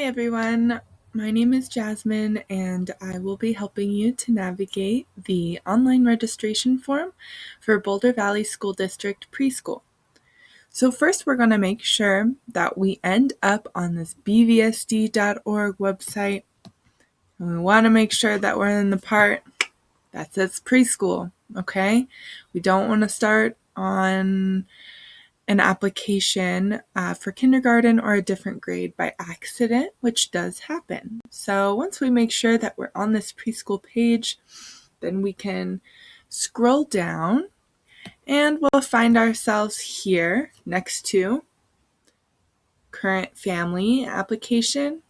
Hi everyone, my name is Jasmine and I will be helping you to navigate the online registration form for Boulder Valley School District Preschool. So first we're going to make sure that we end up on this bvsd.org website, and we want to make sure that we're in the part that says preschool, okay? We don't want to start on an application for kindergarten or a different grade by accident, which does happen. So once we make sure that we're on this preschool page, then we can scroll down and we'll find ourselves here next to current family application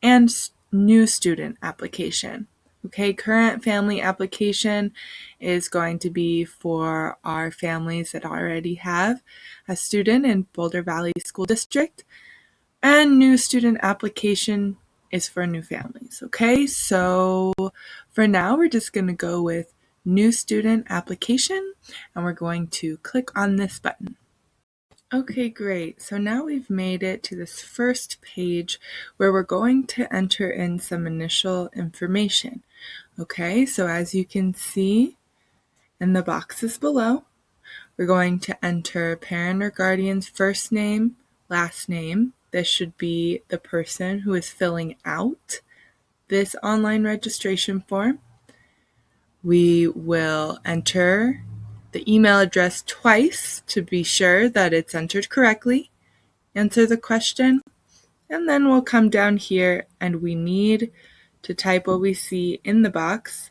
and new student application. Okay, current family application is going to be for our families that already have a student in Boulder Valley School District, and new student application is for new families. Okay, so for now, we're just going to go with new student application, and we're going to click on this button. Okay, great. So now we've made it to this first page where we're going to enter in some initial information. Okay, so as you can see in the boxes below, we're going to enter parent or guardian's first name, last name. This should be the person who is filling out this online registration form. We will enter the email address twice to be sure that it's entered correctly, answer the question, and then we'll come down here and we need to type what we see in the box,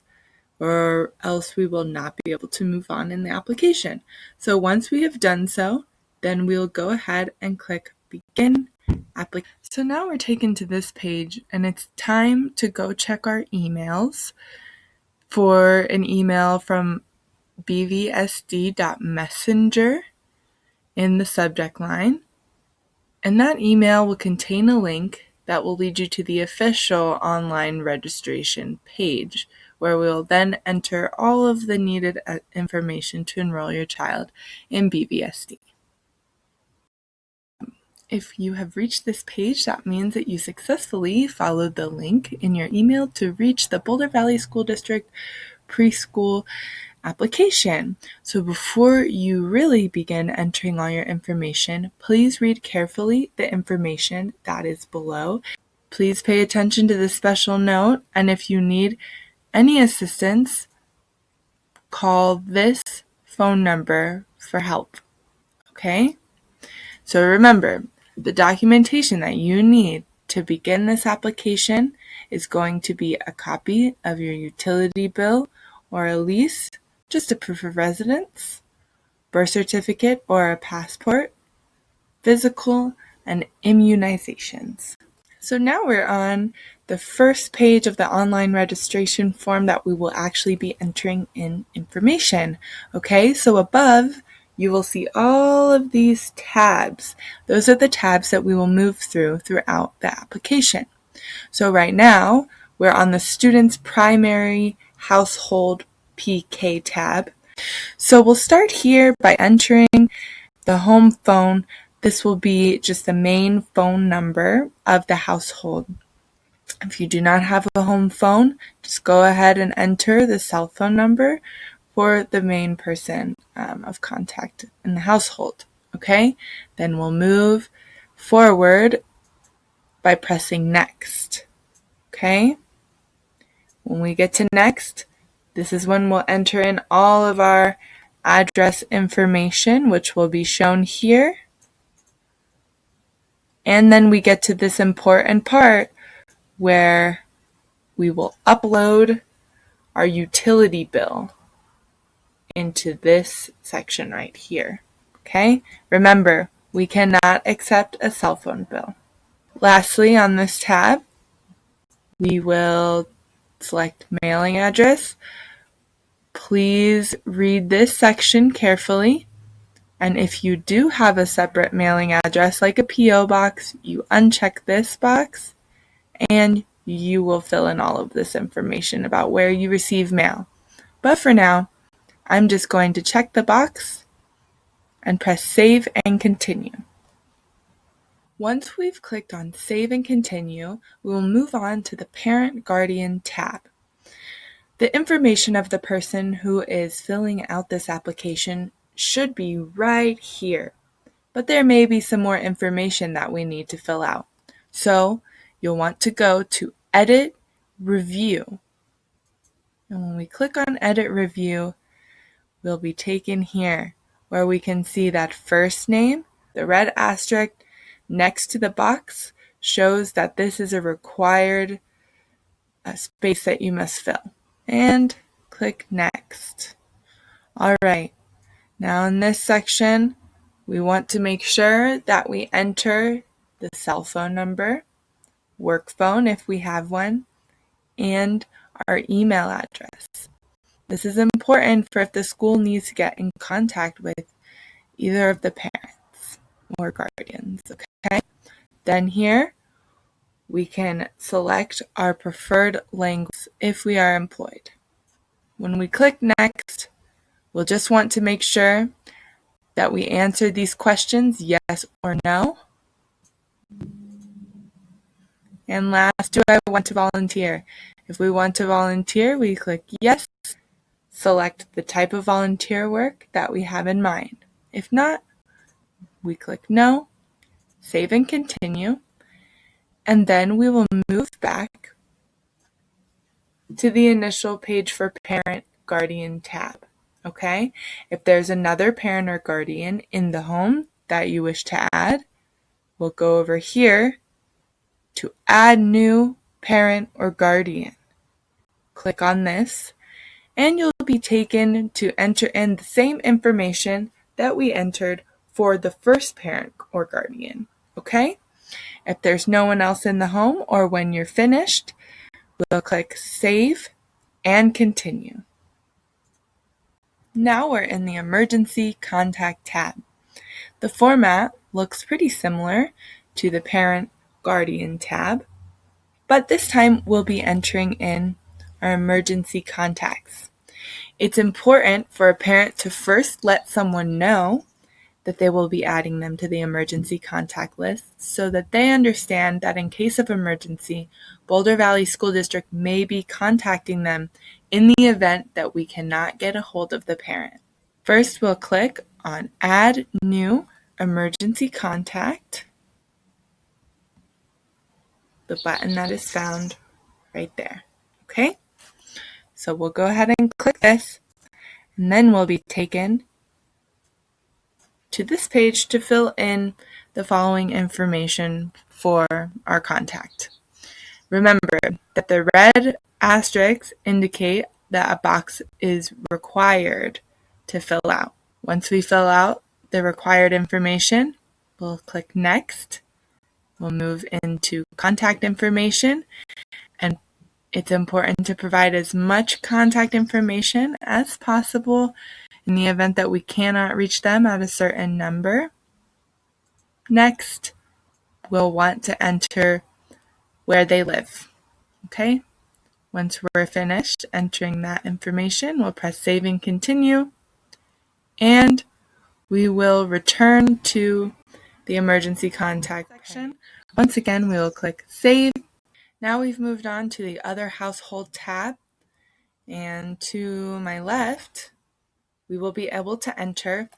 or else we will not be able to move on in the application. So once we have done so, then we'll go ahead and click Begin Application. So now we're taken to this page and it's time to go check our emails for an email from bvsd.messenger in the subject line. And that email will contain a link that will lead you to the official online registration page, where we'll then enter all of the needed information to enroll your child in BVSD. If you have reached this page, that means that you successfully followed the link in your email to reach the Boulder Valley School District preschool application. So before you really begin entering all your information, please read carefully the information that is below. Please pay attention to the special note, and if you need any assistance, call this phone number for help. Okay? So remember, the documentation that you need to begin this application is going to be a copy of your utility bill or a lease, just a proof of residence, birth certificate or a passport, physical, and immunizations. So now we're on the first page of the online registration form that we will actually be entering in information. Okay, so above you will see all of these tabs. Those are the tabs that we will move throughout the application. So right now we're on the student's primary household PK tab. So we'll start here by entering the home phone. This will be just the main phone number of the household. If you do not have a home phone, just go ahead and enter the cell phone number for the main person of contact in the household. Okay? Then we'll move forward by pressing next. Okay? When we get to next, this is when we'll enter in all of our address information, which will be shown here. And then we get to this important part where we will upload our utility bill into this section right here. Okay? Remember, we cannot accept a cell phone bill. Lastly, on this tab, we will select mailing address. Please read this section carefully. And if you do have a separate mailing address like a P.O. box, you uncheck this box and you will fill in all of this information about where you receive mail. But for now, I'm just going to check the box and press save and continue. Once we've clicked on Save and Continue, we will move on to the Parent Guardian tab. The information of the person who is filling out this application should be right here, but there may be some more information that we need to fill out. So you'll want to go to Edit Review. And when we click on Edit Review, we'll be taken here where we can see that first name, the red asterisk next to the box, shows that this is a required space that you must fill. And click Next. All right, now in this section, we want to make sure that we enter the cell phone number, work phone if we have one, and our email address. This is important for if the school needs to get in contact with either of the parents or guardians, okay? Then here, we can select our preferred language if we are employed. When we click Next, we'll just want to make sure that we answer these questions, yes or no. And last, do I want to volunteer? If we want to volunteer, we click yes, select the type of volunteer work that we have in mind. If not, we click no, save and continue, and then we will move back to the initial page for Parent Guardian tab. Okay? If there's another parent or guardian in the home that you wish to add, we'll go over here to Add New Parent or Guardian. Click on this, and you'll be taken to enter in the same information that we entered for the first parent or guardian. Okay? If there's no one else in the home or when you're finished, we'll click Save and Continue. Now we're in the Emergency Contact tab. The format looks pretty similar to the Parent Guardian tab, but this time we'll be entering in our emergency contacts. It's important for a parent to first let someone know that they will be adding them to the emergency contact list so that they understand that in case of emergency, Boulder Valley School District may be contacting them in the event that we cannot get a hold of the parent. First, we'll click on Add New Emergency Contact, the button that is found right there. Okay? So we'll go ahead and click this, and then we'll be taken to this page to fill in the following information for our contact. Remember that the red asterisks indicate that a box is required to fill out. Once we fill out the required information, we'll click Next. We'll move into contact information, and it's important to provide as much contact information as possible in the event that we cannot reach them at a certain number. Next, we'll want to enter where they live. Okay? Once we're finished entering that information, we'll press Save and Continue, and we will return to the emergency contact section. Once again, we will click Save. Now we've moved on to the Other Household tab, and to my left, we will be able to enter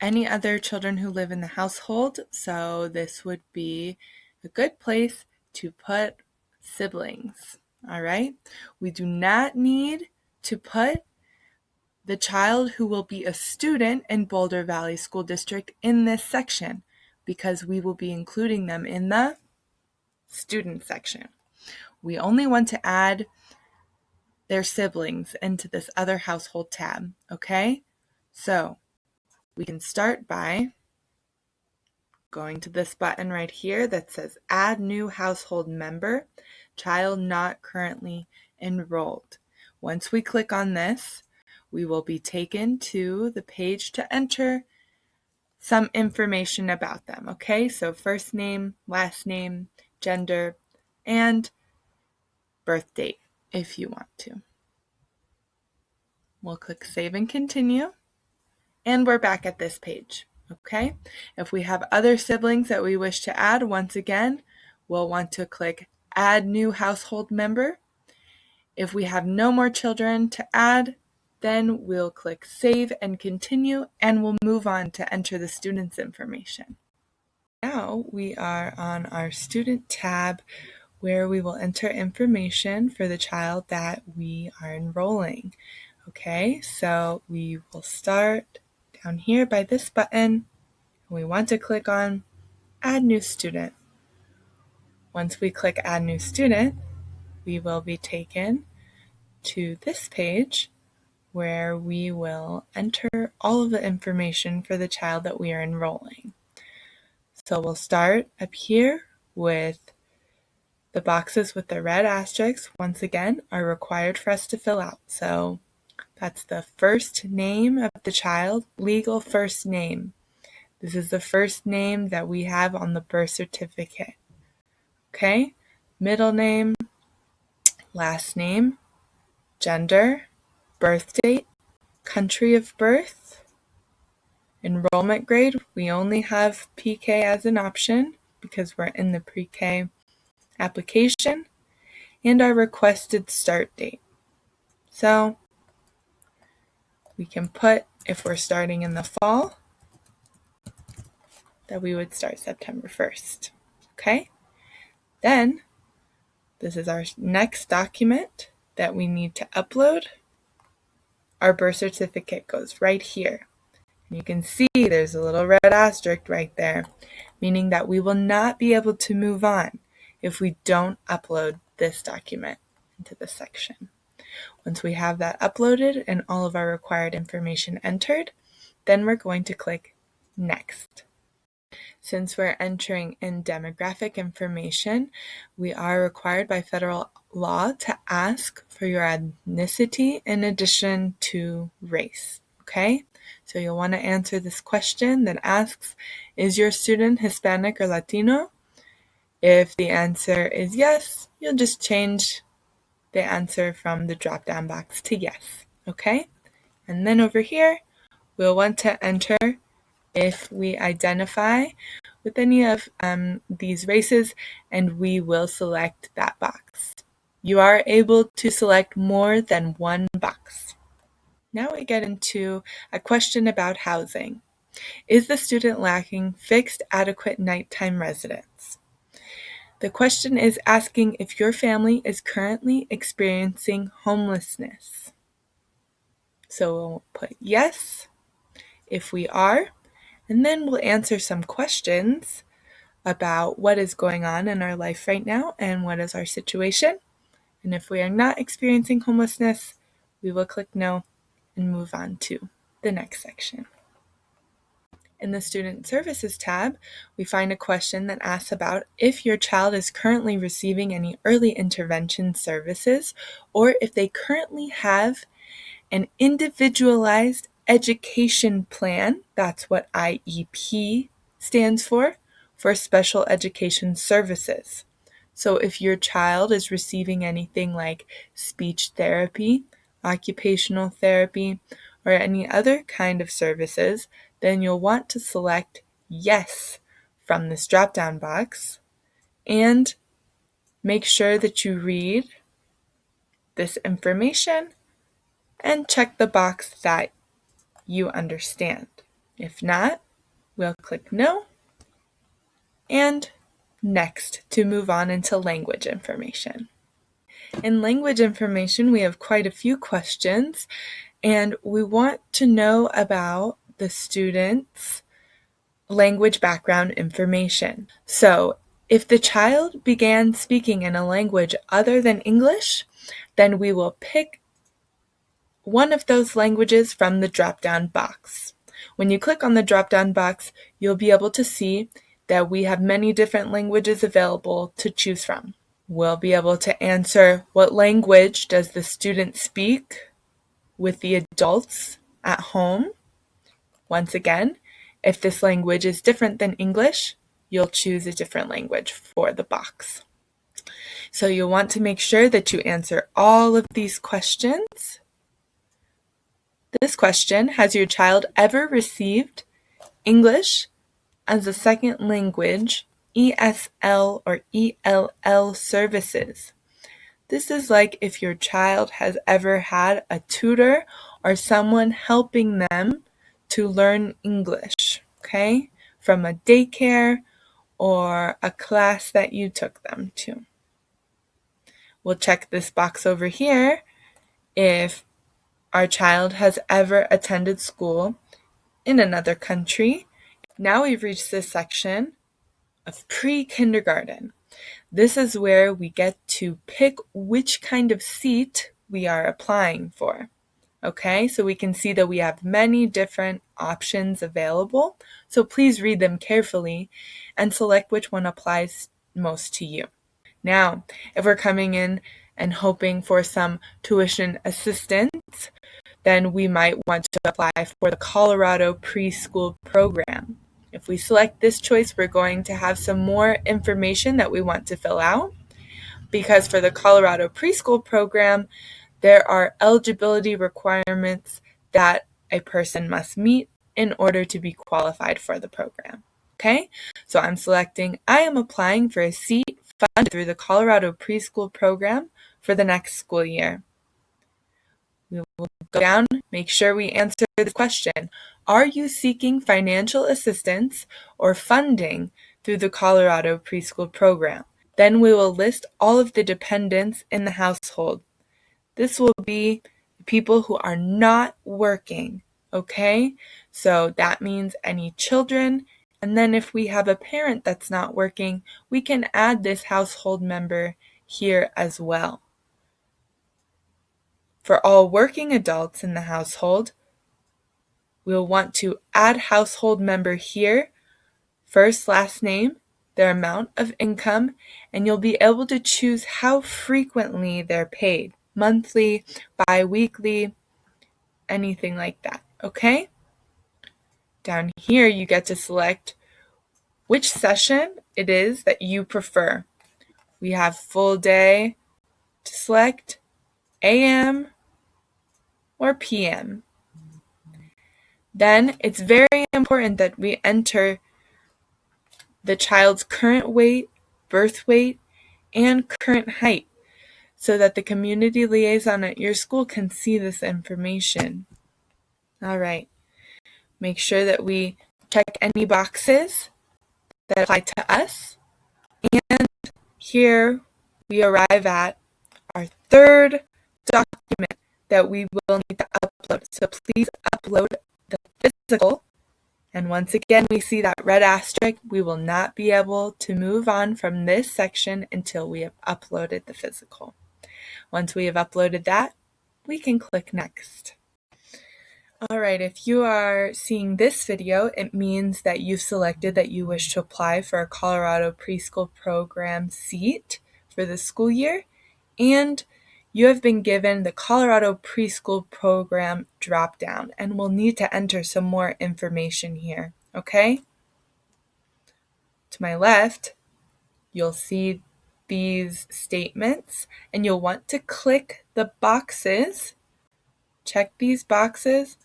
any other children who live in the household. So this would be a good place to put siblings. All right. We do not need to put the child who will be a student in Boulder Valley School District in this section because we will be including them in the student section. We only want to add their siblings into this Other Household tab, okay? So we can start by going to this button right here that says Add New Household Member, Child Not Currently Enrolled. Once we click on this, we will be taken to the page to enter some information about them, okay? So first name, last name, gender, and birth date if you want to. We'll click Save and Continue, and we're back at this page. Okay, if we have other siblings that we wish to add, once again, we'll want to click Add New Household Member. If we have no more children to add, then we'll click Save and Continue, and we'll move on to enter the student's information. Now we are on our Student tab, where we will enter information for the child that we are enrolling. Okay, so we will start down here by this button. We want to click on Add New Student. Once we click Add New Student, we will be taken to this page where we will enter all of the information for the child that we are enrolling. So we'll start up here with the boxes with the red asterisks, once again, are required for us to fill out. So that's the first name of the child, legal first name. This is the first name that we have on the birth certificate. Okay, middle name, last name, gender, birth date, country of birth, enrollment grade. We only have PK as an option because we're in the pre-K application, and our requested start date. So we can put, if we're starting in the fall, that we would start September 1st. Okay? Then, this is our next document that we need to upload. Our birth certificate goes right here. And you can see there's a little red asterisk right there, meaning that we will not be able to move on if we don't upload this document into this section. Once we have that uploaded and all of our required information entered, then we're going to click Next. Since we're entering in demographic information, we are required by federal law to ask for your ethnicity in addition to race. Okay? So you'll want to answer this question that asks, is your student Hispanic or Latino? If the answer is yes, you'll just change the answer from the drop-down box to yes. Okay? And then over here, we'll want to enter if we identify with any of these races, and we will select that box. You are able to select more than one box. Now we get into a question about housing. Is the student lacking fixed, adequate nighttime residence? The question is asking if your family is currently experiencing homelessness. So we'll put yes if we are, and then we'll answer some questions about what is going on in our life right now and what is our situation. And if we are not experiencing homelessness, we will click no and move on to the next section. In the Student Services tab, we find a question that asks about if your child is currently receiving any early intervention services, or if they currently have an individualized education plan. That's what IEP stands for special education services. So if your child is receiving anything like speech therapy, occupational therapy, or any other kind of services, then you'll want to select yes from this drop-down box and make sure that you read this information and check the box that you understand. If not, we'll click no and next to move on into language information. In language information, we have quite a few questions, and we want to know about the student's language background information. So, if the child began speaking in a language other than English, then we will pick one of those languages from the drop-down box. When you click on the drop-down box, you'll be able to see that we have many different languages available to choose from. We'll be able to answer what language does the student speak with the adults at home. Once again, if this language is different than English, you'll choose a different language for the box. So you'll want to make sure that you answer all of these questions. This question, has your child ever received English as a second language, ESL or ELL services. This is like if your child has ever had a tutor or someone helping them to learn English, okay, from a daycare or a class that you took them to. We'll check this box over here if our child has ever attended school in another country. Now we've reached this section of pre-kindergarten. This is where we get to pick which kind of seat we are applying for. Okay, so we can see that we have many different options available. So please read them carefully and select which one applies most to you. Now, if we're coming in and hoping for some tuition assistance, then we might want to apply for the Colorado Preschool program. If we select this choice, we're going to have some more information that we want to fill out, because for the Colorado Preschool program, there are eligibility requirements that a person must meet in order to be qualified for the program. Okay, so I'm selecting I am applying for a seat funded through the Colorado Preschool program for the next school year. We will go down, make sure we answer the question. Are you seeking financial assistance or funding through the Colorado Preschool program? Then we will list all of the dependents in the household. This will be people who are not working, okay? So that means any children. And then if we have a parent that's not working, we can add this household member here as well. For all working adults in the household, we'll want to add household member here, first, last name, their amount of income, and you'll be able to choose how frequently they're paid, monthly, bi-weekly, anything like that, okay? Down here, you get to select which session it is that you prefer. We have full day to select, AM or PM. Then it's very important that we enter the child's current weight, birth weight, and current height so that the community liaison at your school can see this information. All right, make sure that we check any boxes that apply to us. And here we arrive at our third document that we will need to upload. So please upload the physical. And once again, we see that red asterisk. We will not be able to move on from this section until we have uploaded the physical. Once we have uploaded that, we can click Next. All right, if you are seeing this video, it means that you've selected that you wish to apply for a Colorado Preschool program seat for the school year, and you have been given the Colorado Preschool program drop-down, and we'll need to enter some more information here, okay? To my left, you'll see these statements, and you'll want to click the boxes, check these boxes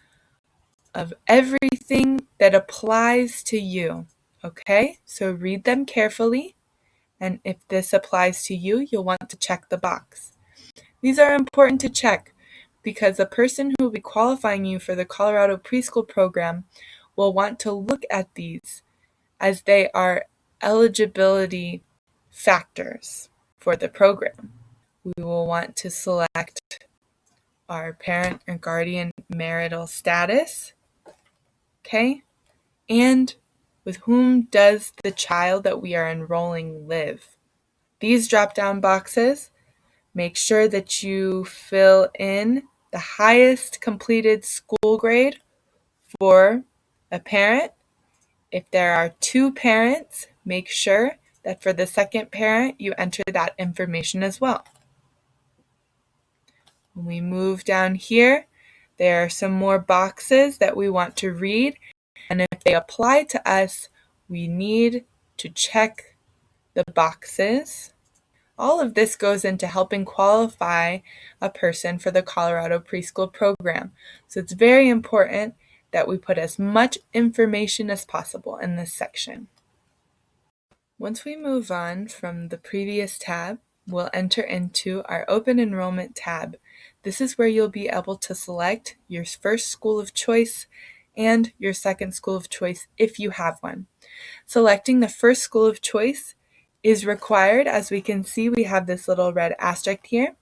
of everything that applies to you, okay? So read them carefully, and if this applies to you, you'll want to check the box. These are important to check because the person who will be qualifying you for the Colorado Preschool program will want to look at these as they are eligibility factors for the program. We will want to select our parent or guardian marital status, okay? And with whom does the child that we are enrolling live? These drop-down boxes, make sure that you fill in the highest completed school grade for a parent. If there are two parents, make sure that for the second parent, you enter that information as well. When we move down here, there are some more boxes that we want to read, and if they apply to us, we need to check the boxes. All of this goes into helping qualify a person for the Colorado Preschool program. So it's very important that we put as much information as possible in this section. Once we move on from the previous tab, we'll enter into our Open Enrollment tab. This is where you'll be able to select your first school of choice and your second school of choice if you have one. Selecting the first school of choice is required. As we can see, we have this little red asterisk here.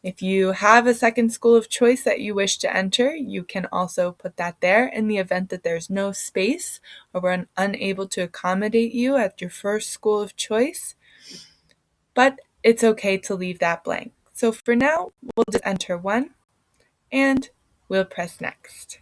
If you have a second school of choice that you wish to enter, you can also put that there. In the event that there's no space or we're unable to accommodate you at your first school of choice, but it's okay to leave that blank. So for now, we'll just enter one and we'll press next.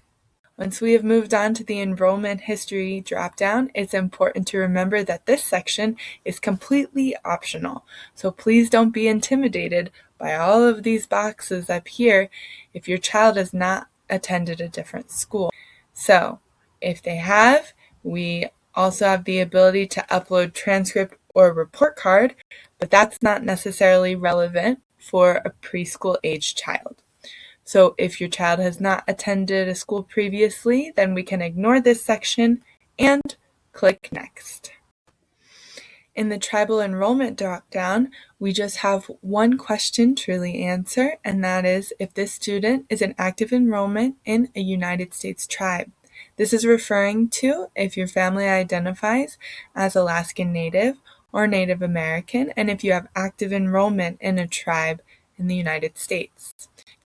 Once we have moved on to the Enrollment History dropdown, it's important to remember that this section is completely optional. So please don't be intimidated by all of these boxes up here if your child has not attended a different school. So if they have, we also have the ability to upload transcript or report card, but that's not necessarily relevant for a preschool age child. So if your child has not attended a school previously, then we can ignore this section and click Next. In the Tribal Enrollment dropdown, we just have one question to really answer, and that is if this student is in active enrollment in a United States tribe. This is referring to if your family identifies as Alaskan Native or Native American, and if you have active enrollment in a tribe in the United States.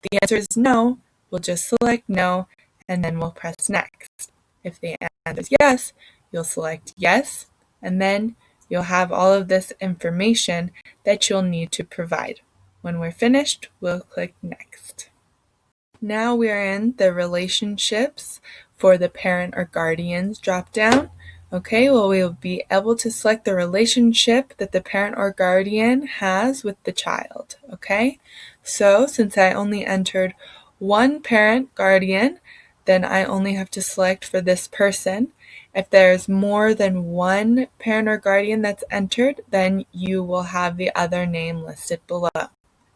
The answer is no, we'll just select no, and then we'll press next. If the answer is yes, you'll select yes, and then you'll have all of this information that you'll need to provide. When we're finished, we'll click next. Now we are in the relationships for the parent or guardians dropdown. Okay, well, we'll be able to select the relationship that the parent or guardian has with the child. Okay, so since I only entered one parent guardian, then I only have to select for this person. If there's more than one parent or guardian that's entered, then you will have the other name listed below.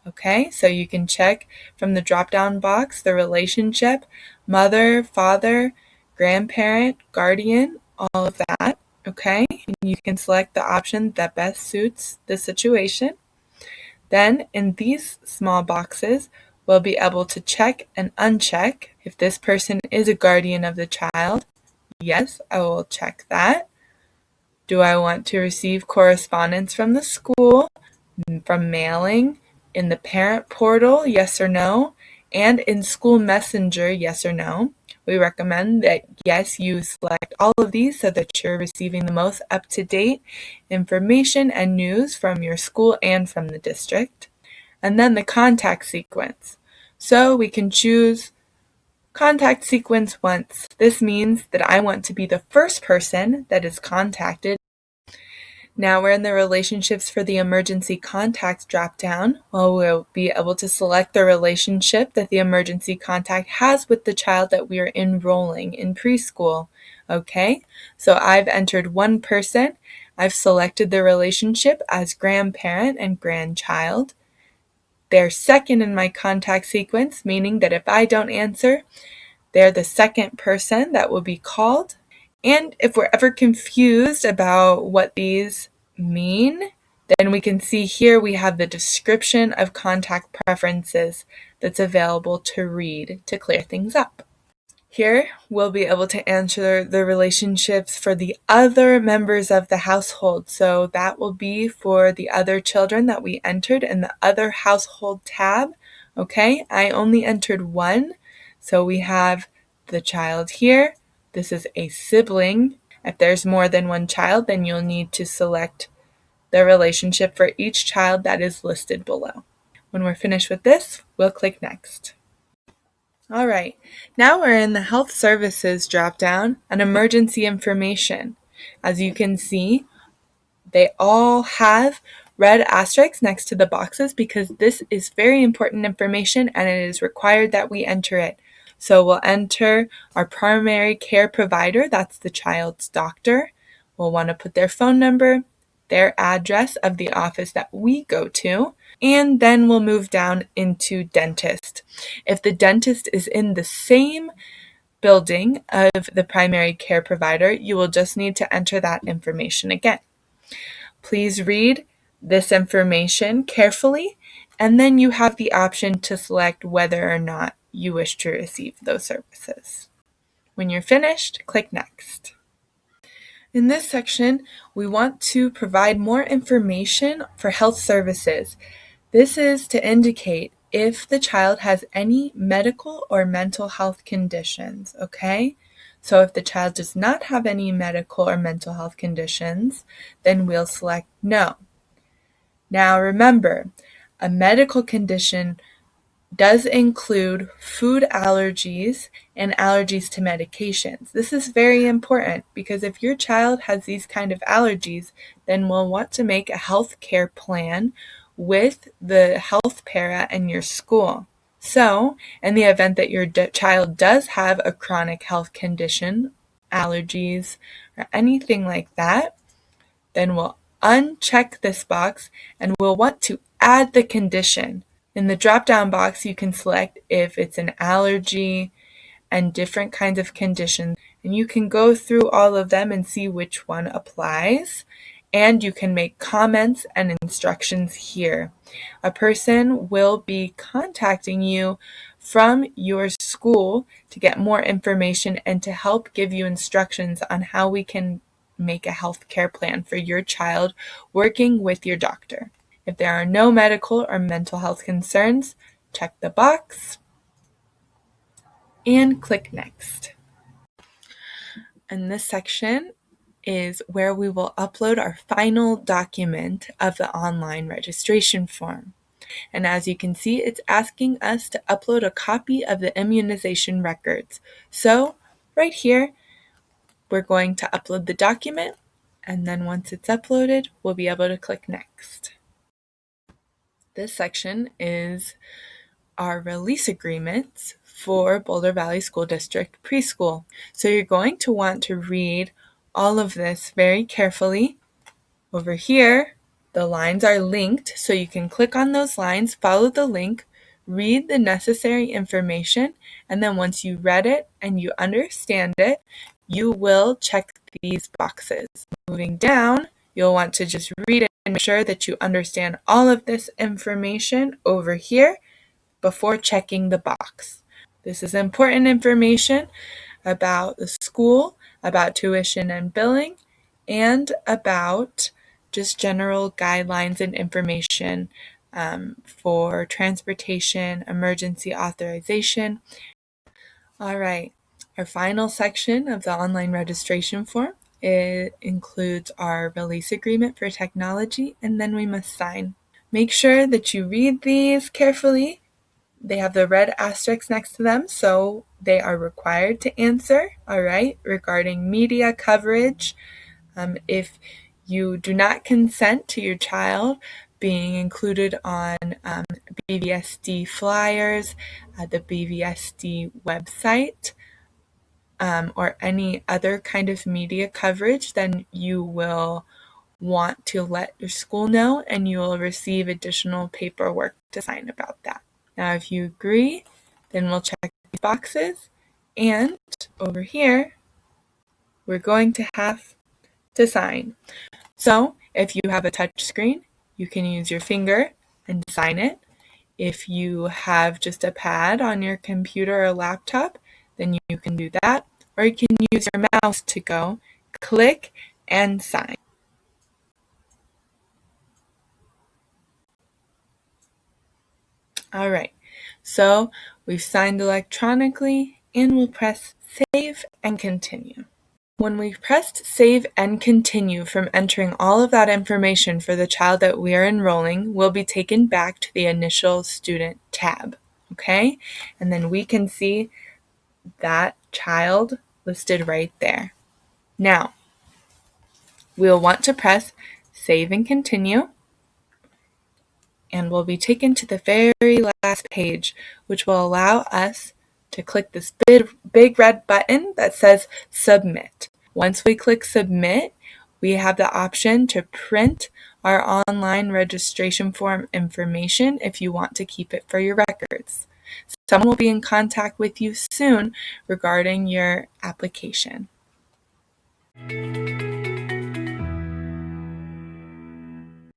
Okay, so you can check from the drop-down box the relationship, mother, father, grandparent, guardian, all of that. Okay, and you can select the option that best suits the situation. Then in these small boxes, we'll be able to check and uncheck if this person is a guardian of the child. Yes, I will check that. Do I want to receive correspondence from the school, from mailing, in the parent portal, yes or no, and in school messenger, yes or no? We recommend that, yes, you select all of these so that you're receiving the most up-to-date information and news from your school and from the district. And then the contact sequence. So we can choose contact sequence once. This means that I want to be the first person that is contacted. Now we're in the relationships for the emergency contacts dropdown. Well, we'll be able to select the relationship that the emergency contact has with the child that we are enrolling in preschool. Okay, so I've entered one person. I've selected the relationship as grandparent and grandchild. They're second in my contact sequence, meaning that if I don't answer, they're the second person that will be called. And if we're ever confused about what these mean, then we can see here we have the description of contact preferences that's available to read to clear things up. Here, we'll be able to answer the relationships for the other members of the household. So that will be for the other children that we entered in the Other Household tab. Okay, I only entered one. So we have the child here. This is a sibling. If there's more than one child, then you'll need to select the relationship for each child that is listed below. When we're finished with this, we'll click Next. All right, now we're in the Health Services dropdown and Emergency Information. As you can see, they all have red asterisks next to the boxes because this is very important information and it is required that we enter it. So we'll enter our primary care provider, that's the child's doctor. We'll want to put their phone number, their address of the office that we go to, and then we'll move down into dentist. If the dentist is in the same building of the primary care provider, you will just need to enter that information again. Please read this information carefully, and then you have the option to select whether or not you wish to receive those services. When you're finished, click Next. In this section, we want to provide more information for health services. This is to indicate if the child has any medical or mental health conditions, okay? So if the child does not have any medical or mental health conditions, then we'll select No. Now remember, a medical condition does include food allergies and allergies to medications. This is very important because if your child has these kind of allergies, then we'll want to make a health care plan with the health para in your school. So, in the event that your child does have a chronic health condition, allergies, or anything like that, then we'll uncheck this box and we'll want to add the condition. In the drop-down box, you can select if it's an allergy and different kinds of conditions, and you can go through all of them and see which one applies, and you can make comments and instructions here. A person will be contacting you from your school to get more information and to help give you instructions on how we can make a health care plan for your child working with your doctor. If there are no medical or mental health concerns, check the box and click Next. And this section is where we will upload our final document of the online registration form. And as you can see, it's asking us to upload a copy of the immunization records. So right here, we're going to upload the document, and then once it's uploaded, we'll be able to click Next. This section is our release agreements for Boulder Valley School District Preschool. So you're going to want to read all of this very carefully. Over here, the lines are linked, so you can click on those lines, follow the link, read the necessary information, and then once you read it and you understand it, you will check these boxes. Moving down, you'll want to just read it and make sure that you understand all of this information over here before checking the box. This is important information about the school, about tuition and billing, and about just general guidelines and information for transportation, emergency authorization. All right, our final section of the online registration form, it includes our release agreement for technology, and then we must sign. Make sure that you read these carefully. They have the red asterisks next to them, so they are required to answer, all right, regarding media coverage. If you do not consent to your child being included on BVSD flyers, the BVSD website, or any other kind of media coverage, then you will want to let your school know and you will receive additional paperwork to sign about that. Now, if you agree, then we'll check these boxes, and over here, we're going to have to sign. So, if you have a touch screen, you can use your finger and sign it. If you have just a pad on your computer or laptop, then you can do that, or you can use your mouse to go, click, and sign. All right, so we've signed electronically, and we'll press Save and Continue. When we've pressed Save and Continue from entering all of that information for the child that we are enrolling, we'll be taken back to the Initial Student tab, okay? And then we can see that child listed right there. Now, we'll want to press Save and Continue, and we'll be taken to the very last page, which will allow us to click this big red button that says Submit. Once we click Submit, we have the option to print our online registration form information if you want to keep it for your records. Someone will be in contact with you soon regarding your application.